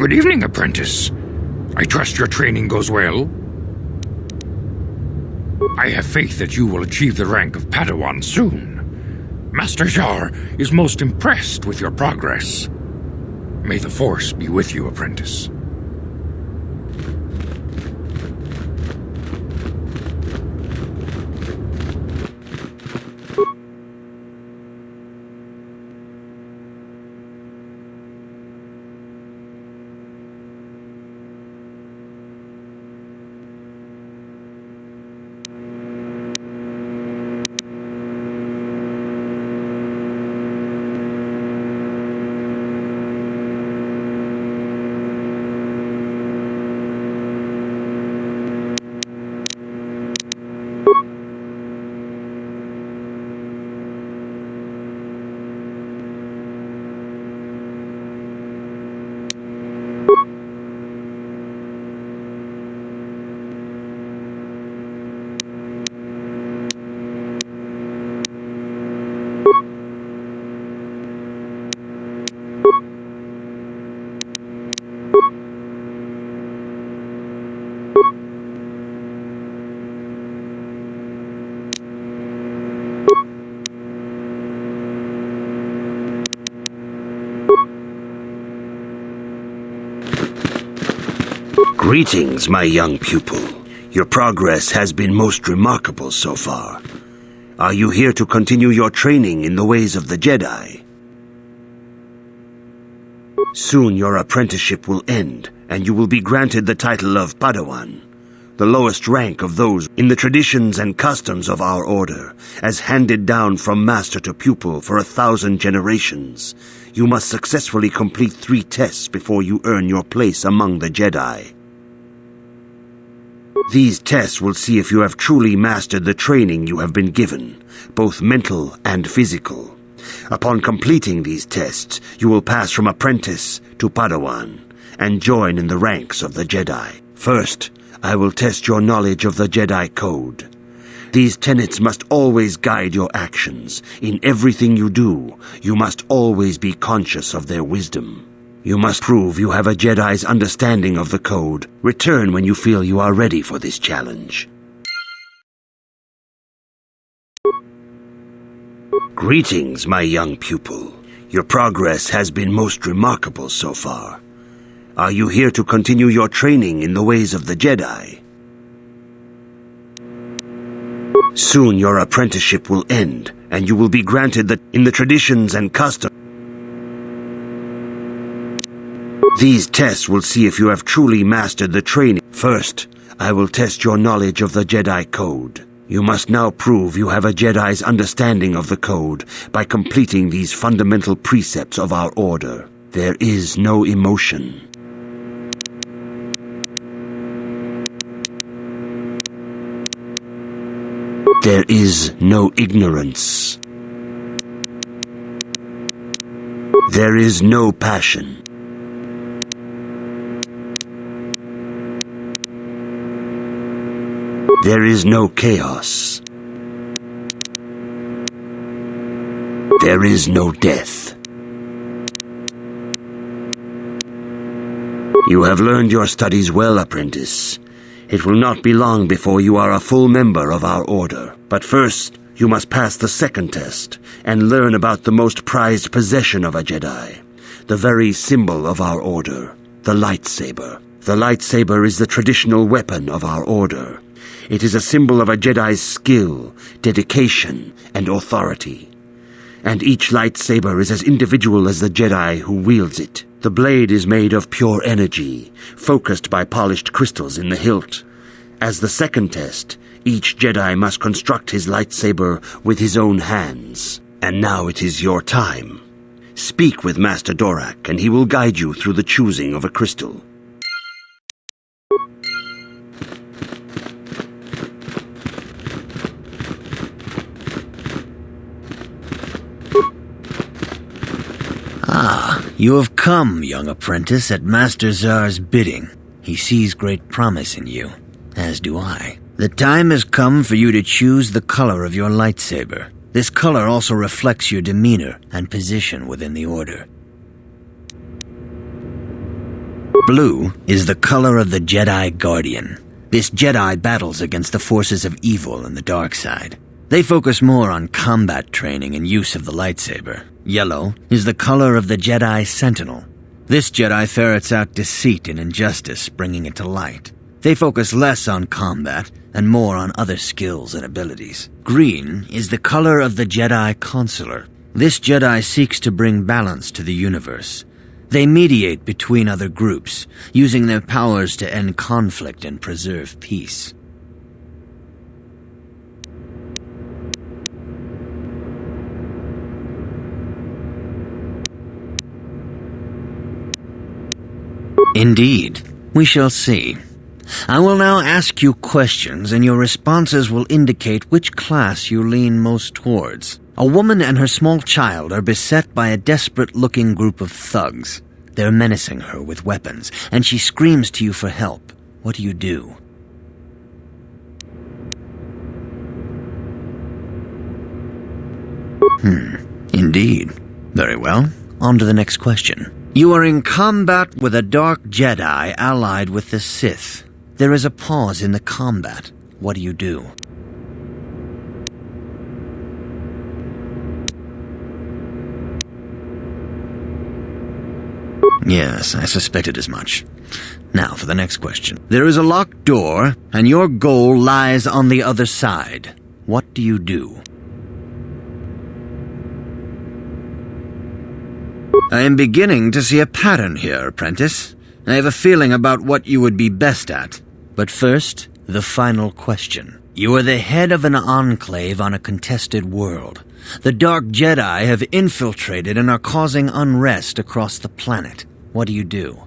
Good evening, apprentice. I trust your training goes well. I have faith that you will achieve the rank of Padawan soon. Master Jar is most impressed with your progress. May the Force be with you, apprentice. Greetings, my young pupil. Your progress has been most remarkable so far. Are you here to continue your training in the ways of the Jedi? Soon your apprenticeship will end, and you will be granted the title of Padawan, the lowest rank of those in the traditions and customs of our order, as handed down from master to pupil for 1,000 generations. You must successfully complete 3 tests before you earn your place among the Jedi. These tests will see if you have truly mastered the training you have been given, both mental and physical. Upon completing these tests, you will pass from apprentice to Padawan and join in the ranks of the Jedi. First, I will test your knowledge of the Jedi Code. These tenets must always guide your actions. In everything you do, you must always be conscious of their wisdom. You must prove you have a Jedi's understanding of the Code. Return when you feel you are ready for this challenge. Greetings, my young pupil. Your progress has been most remarkable so far. Are you here to continue your training in the ways of the Jedi? Soon your apprenticeship will end, and you will be granted in the traditions and customs. These tests will see if you have truly mastered the training. First, I will test your knowledge of the Jedi Code. You must now prove you have a Jedi's understanding of the Code by completing these fundamental precepts of our order. There is no emotion. There is no ignorance. There is no passion. There is no chaos. There is no death. You have learned your studies well, apprentice. It will not be long before you are a full member of our order. But first, you must pass the second test and learn about the most prized possession of a Jedi, the very symbol of our order, the lightsaber. The lightsaber is the traditional weapon of our order. It is a symbol of a Jedi's skill, dedication, and authority. And each lightsaber is as individual as the Jedi who wields it. The blade is made of pure energy, focused by polished crystals in the hilt. As the second test, each Jedi must construct his lightsaber with his own hands. And now it is your time. Speak with Master Dorak, and he will guide you through the choosing of a crystal. You have come, young apprentice, at Master Zar's bidding. He sees great promise in you, as do I. The time has come for you to choose the color of your lightsaber. This color also reflects your demeanor and position within the Order. Blue is the color of the Jedi Guardian. This Jedi battles against the forces of evil and the dark side. They focus more on combat training and use of the lightsaber. Yellow is the color of the Jedi Sentinel. This Jedi ferrets out deceit and injustice, bringing it to light. They focus less on combat and more on other skills and abilities. Green is the color of the Jedi Consular. This Jedi seeks to bring balance to the universe. They mediate between other groups, using their powers to end conflict and preserve peace. Indeed. We shall see. I will now ask you questions, and your responses will indicate which class you lean most towards. A woman and her small child are beset by a desperate-looking group of thugs. They're menacing her with weapons, and she screams to you for help. What do you do? Indeed. Very well. On to the next question. You are in combat with a dark Jedi allied with the Sith. There is a pause in the combat. What do you do? Yes, I suspected as much. Now for the next question. There is a locked door, and your goal lies on the other side. What do you do? I am beginning to see a pattern here, apprentice. I have a feeling about what you would be best at. But first, the final question. You are the head of an enclave on a contested world. The Dark Jedi have infiltrated and are causing unrest across the planet. What do you do?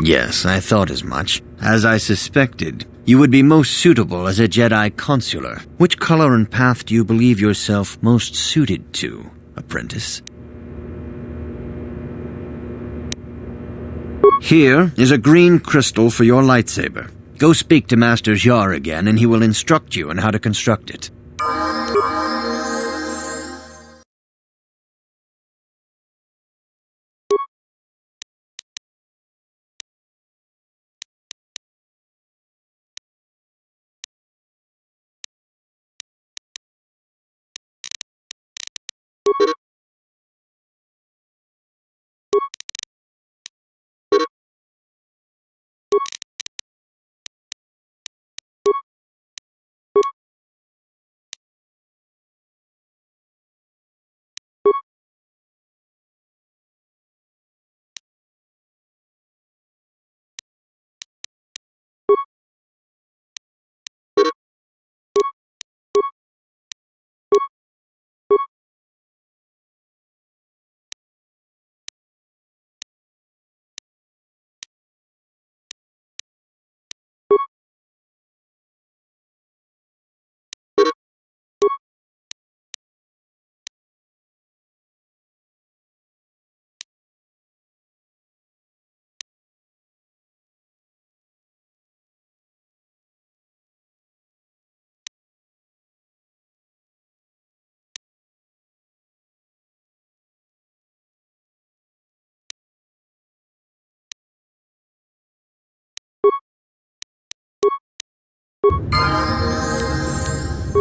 Yes, I thought as much. As I suspected, you would be most suitable as a Jedi Consular. Which color and path do you believe yourself most suited to, apprentice? Here is a green crystal for your lightsaber. Go speak to Master Jar again, and he will instruct you on how to construct it.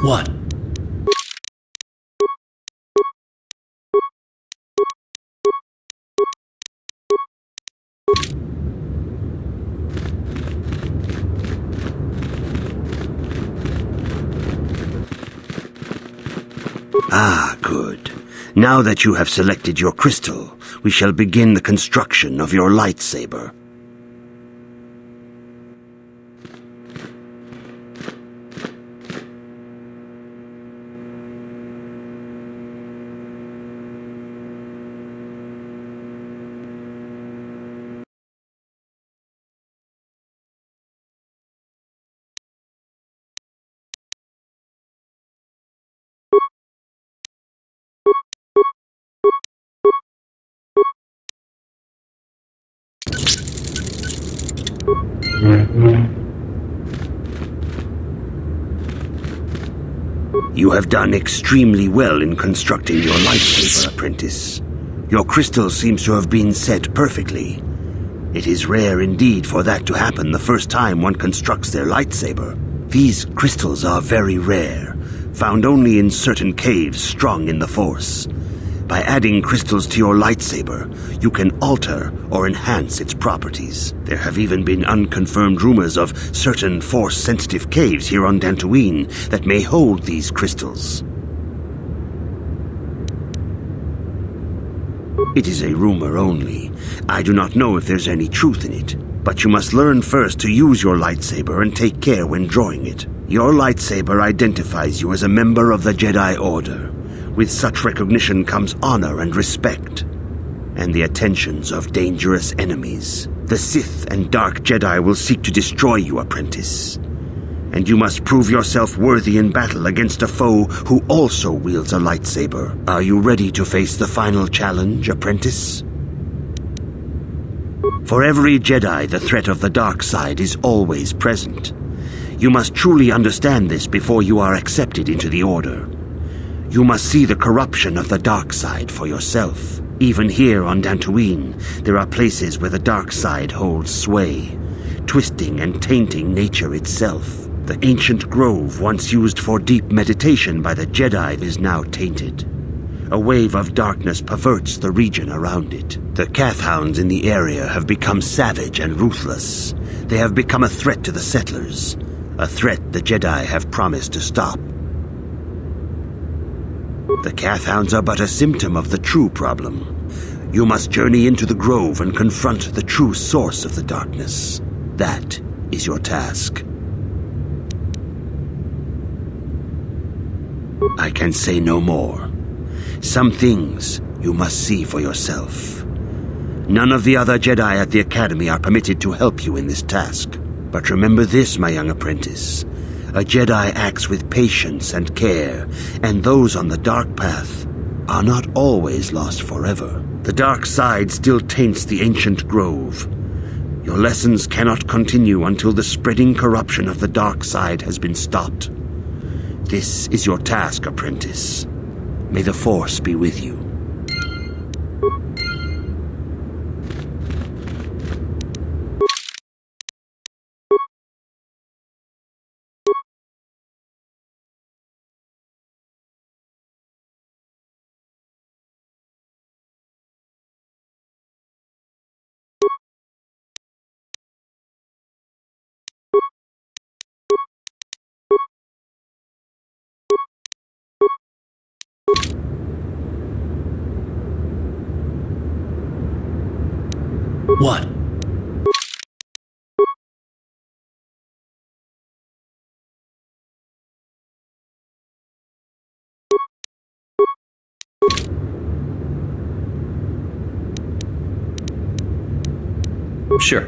What? Ah, good. Now that you have selected your crystal, we shall begin the construction of your lightsaber. You have done extremely well in constructing your lightsaber, apprentice. Your crystal seems to have been set perfectly. It is rare indeed for that to happen the first time one constructs their lightsaber. These crystals are very rare, found only in certain caves strong in the Force. By adding crystals to your lightsaber, you can alter or enhance its properties. There have even been unconfirmed rumors of certain Force-sensitive caves here on Dantooine that may hold these crystals. It is a rumor only. I do not know if there's any truth in it, but you must learn first to use your lightsaber and take care when drawing it. Your lightsaber identifies you as a member of the Jedi Order. With such recognition comes honor and respect, and the attentions of dangerous enemies. The Sith and Dark Jedi will seek to destroy you, apprentice. And you must prove yourself worthy in battle against a foe who also wields a lightsaber. Are you ready to face the final challenge, apprentice? For every Jedi, the threat of the dark side is always present. You must truly understand this before you are accepted into the Order. You must see the corruption of the dark side for yourself. Even here on Dantooine, there are places where the dark side holds sway, twisting and tainting nature itself. The ancient grove once used for deep meditation by the Jedi is now tainted. A wave of darkness perverts the region around it. The Kathhounds in the area have become savage and ruthless. They have become a threat to the settlers, a threat the Jedi have promised to stop. The Kathhounds are but a symptom of the true problem. You must journey into the grove and confront the true source of the darkness. That is your task. I can say no more. Some things you must see for yourself. None of the other Jedi at the Academy are permitted to help you in this task. But remember this, my young apprentice. A Jedi acts with patience and care, and those on the dark path are not always lost forever. The dark side still taints the ancient grove. Your lessons cannot continue until the spreading corruption of the dark side has been stopped. This is your task, apprentice. May the Force be with you. What? Sure.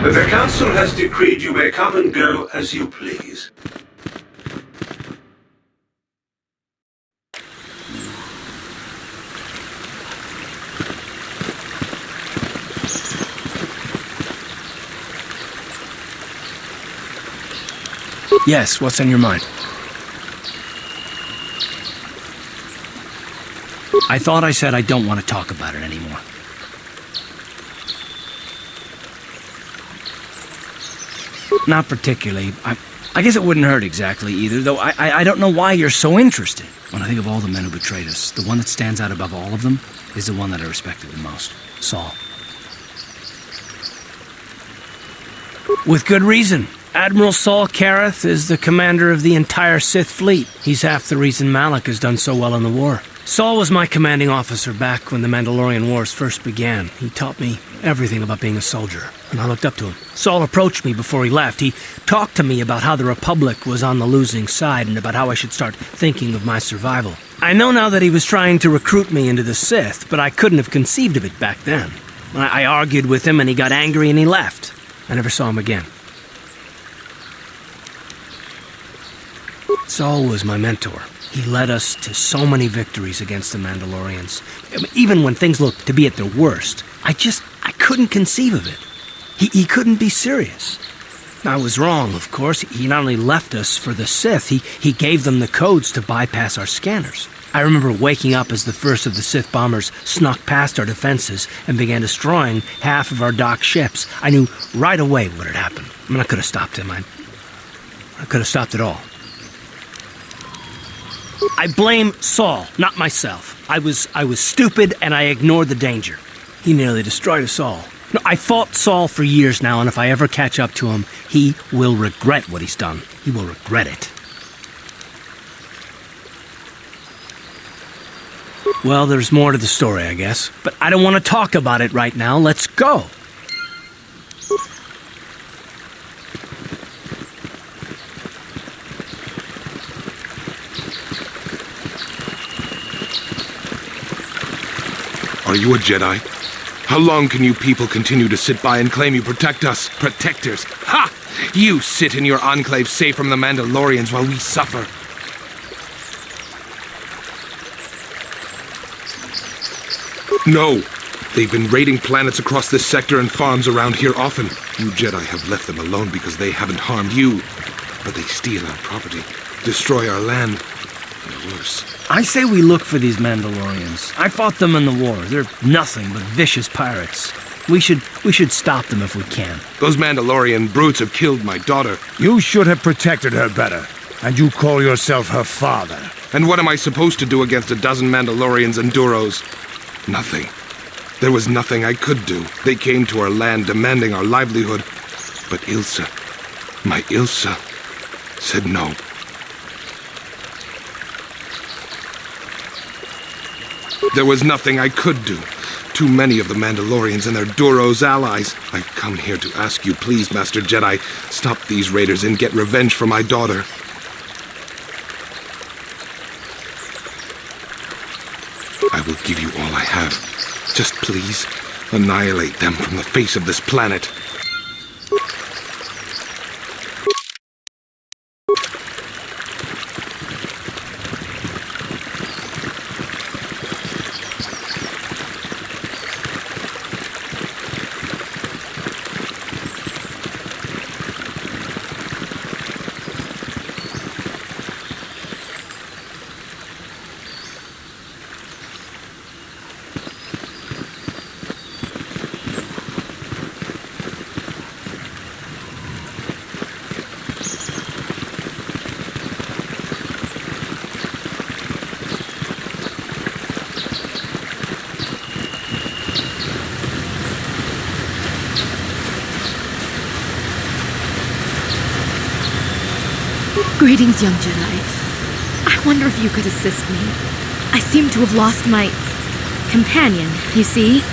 The Council has decreed you may come and go as you please. Yes, what's on your mind? I thought I said I don't want to talk about it anymore. Not particularly. I guess it wouldn't hurt exactly either, though I don't know why you're so interested. When I think of all the men who betrayed us, the one that stands out above all of them is the one that I respected the most, Saul. With good reason. Admiral Saul Kareth is the commander of the entire Sith fleet. He's half the reason Malak has done so well in the war. Saul was my commanding officer back when the Mandalorian Wars first began. He taught me everything about being a soldier, and I looked up to him. Saul approached me before he left. He talked to me about how the Republic was on the losing side and about how I should start thinking of my survival. I know now that he was trying to recruit me into the Sith, but I couldn't have conceived of it back then. I argued with him and he got angry and he left. I never saw him again. Saul was my mentor. He led us to so many victories against the Mandalorians. Even when things looked to be at their worst, I couldn't conceive of it. He couldn't be serious. I was wrong, of course. He not only left us for the Sith, he gave them the codes to bypass our scanners. I remember waking up as the first of the Sith bombers snuck past our defenses and began destroying half of our docked ships. I knew right away what had happened. I could have stopped him. I could have stopped it all. I blame Saul, not myself. I was stupid and I ignored the danger. He nearly destroyed us all. No, I fought Saul for years now, and if I ever catch up to him, he will regret what he's done. He will regret it. Well, there's more to the story, I guess. But I don't want to talk about it right now. Let's go. Are you a Jedi? How long can you people continue to sit by and claim you protect us? Protectors? Ha! You sit in your enclave safe from the Mandalorians while we suffer. No! They've been raiding planets across this sector and farms around here often. You Jedi have left them alone because they haven't harmed you. But they steal our property, destroy our land, or worse. I say we look for these Mandalorians. I fought them in the war. They're nothing but vicious pirates. We should stop them if we can. Those Mandalorian brutes have killed my daughter. You should have protected her better. And you call yourself her father. And what am I supposed to do against a dozen Mandalorians and Duros? Nothing. There was nothing I could do. They came to our land demanding our livelihood. But Ilsa, my Ilsa, said no. There was nothing I could do. Too many of the Mandalorians and their Duros allies. I've come here to ask you, please, Master Jedi, stop these raiders and get revenge for my daughter. I will give you all I have. Just please, annihilate them from the face of this planet. Greetings, young Jedi. I wonder if you could assist me. I seem to have lost my companion, you see?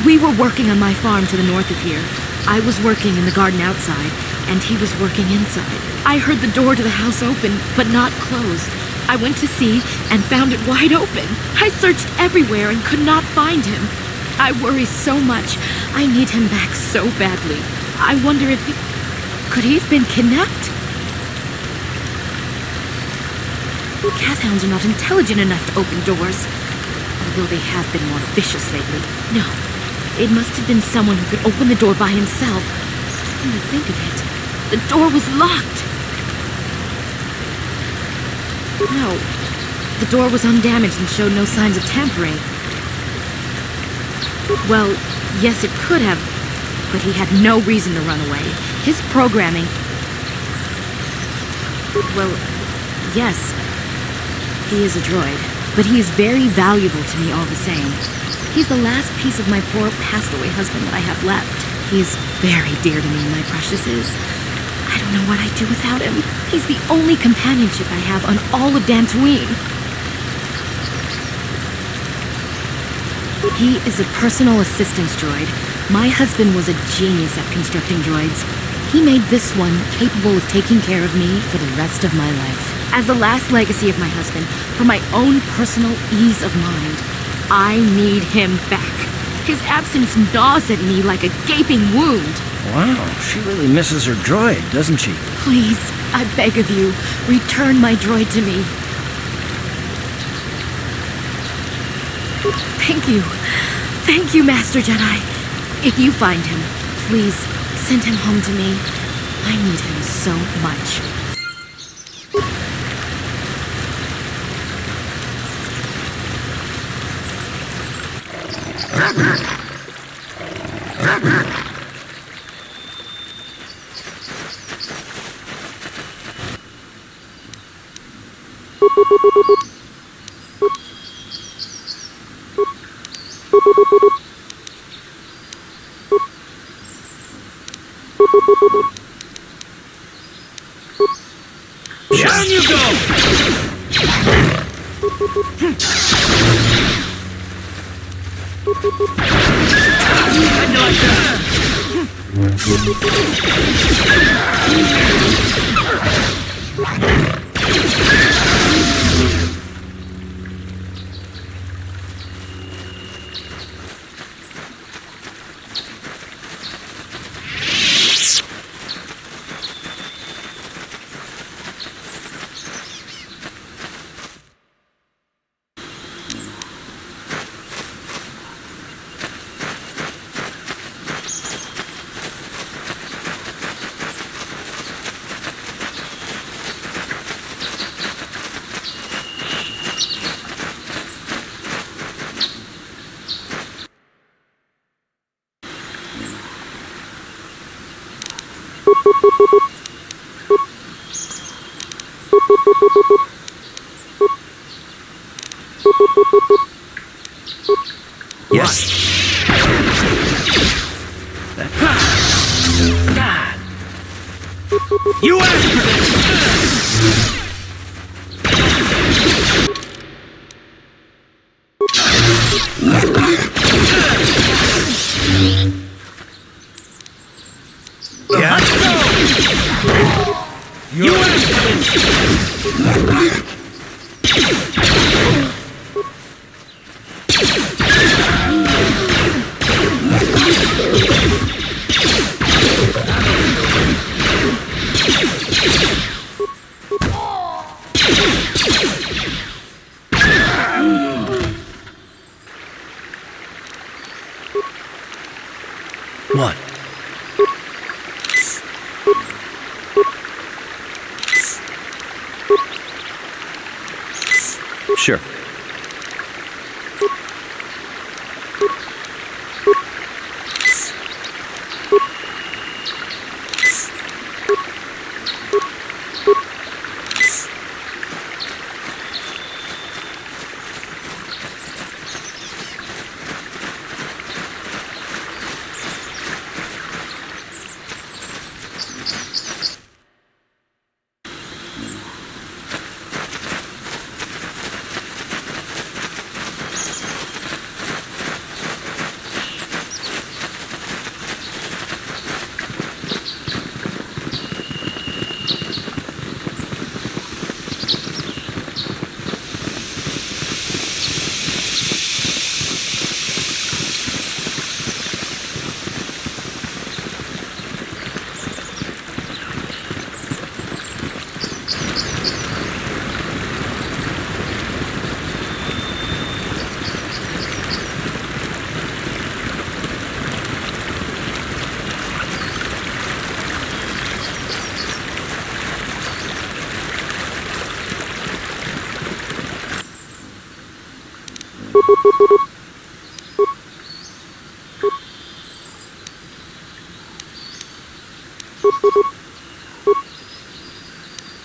We were working on my farm to the north of here. I was working in the garden outside, and he was working inside. I heard the door to the house open, but not close. I went to see and found it wide open. I searched everywhere and could not find him. I worry so much. I need him back so badly. I wonder if could he have been kidnapped? Cat hounds are not intelligent enough to open doors, although they have been more vicious lately. No, it must have been someone who could open the door by himself. Come to think of it, the door was locked. No, the door was undamaged and showed no signs of tampering. Well, yes, it could have, but he had no reason to run away. His programming... Well, yes, he is a droid, but he is very valuable to me all the same. He's the last piece of my poor passed-away husband that I have left. He is very dear to me, my preciouses. I don't know what I'd do without him. He's the only companionship I have on all of Dantooine. He is a personal assistance droid. My husband was a genius at constructing droids. He made this one capable of taking care of me for the rest of my life. As the last legacy of my husband, for my own personal ease of mind, I need him back. His absence gnaws at me like a gaping wound. Wow, she really misses her droid, doesn't she? Please, I beg of you, return my droid to me. Thank you. Thank you, Master Jedi. If you find him, please send him home to me. I need him so much. Down you go! Yes. You asked for this! Yeah. You asked for this! What? Sure.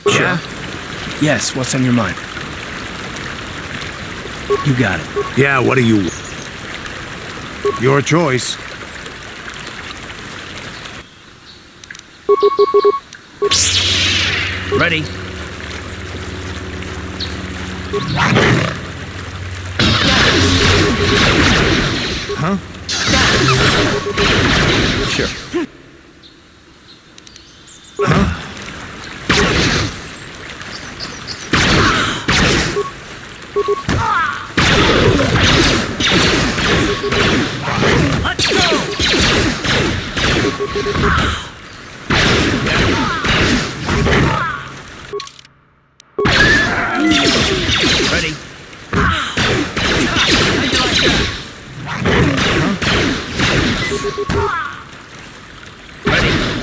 Yeah? Yes, what's on your mind? You got it. Yeah, what do you... Your choice. Ready? Huh? Sure. Huh? Let's go! Ready? How'd you like that? Ready?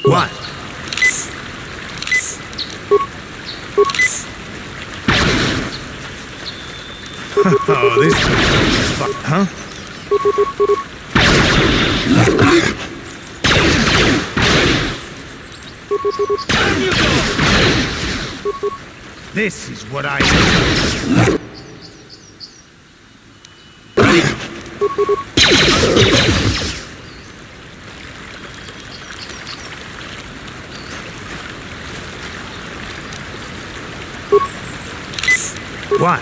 What? Oh, this... Huh? This is what I... What?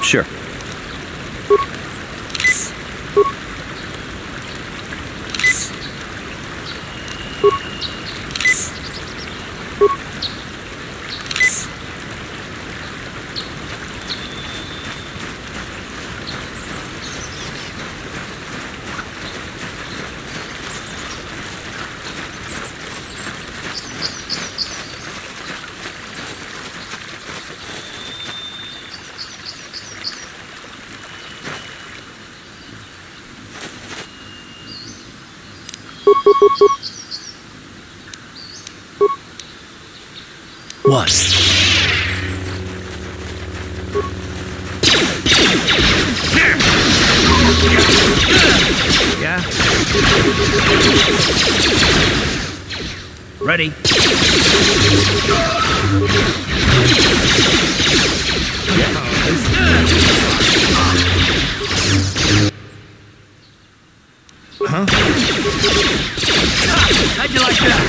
Sure. What? Yeah? Ready? Huh? How'd you like that?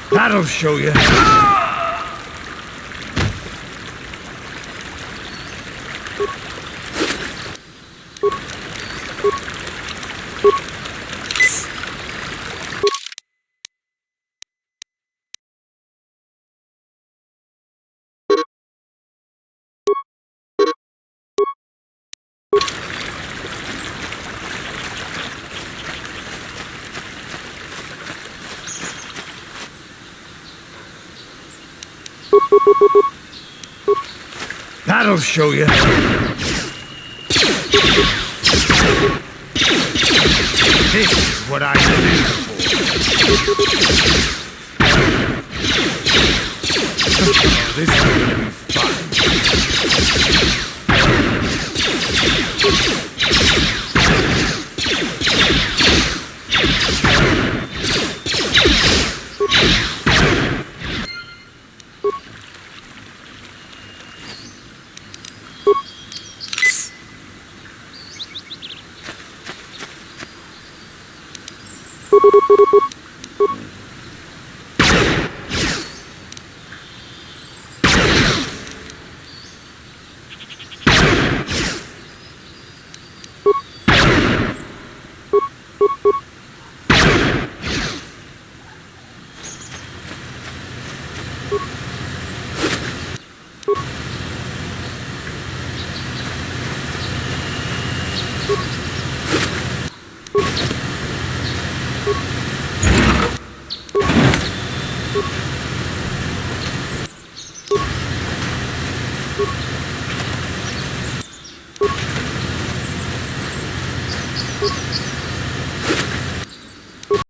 That'll show you. That'll show you. This is what I live for. Oh, this is gonna be fun. You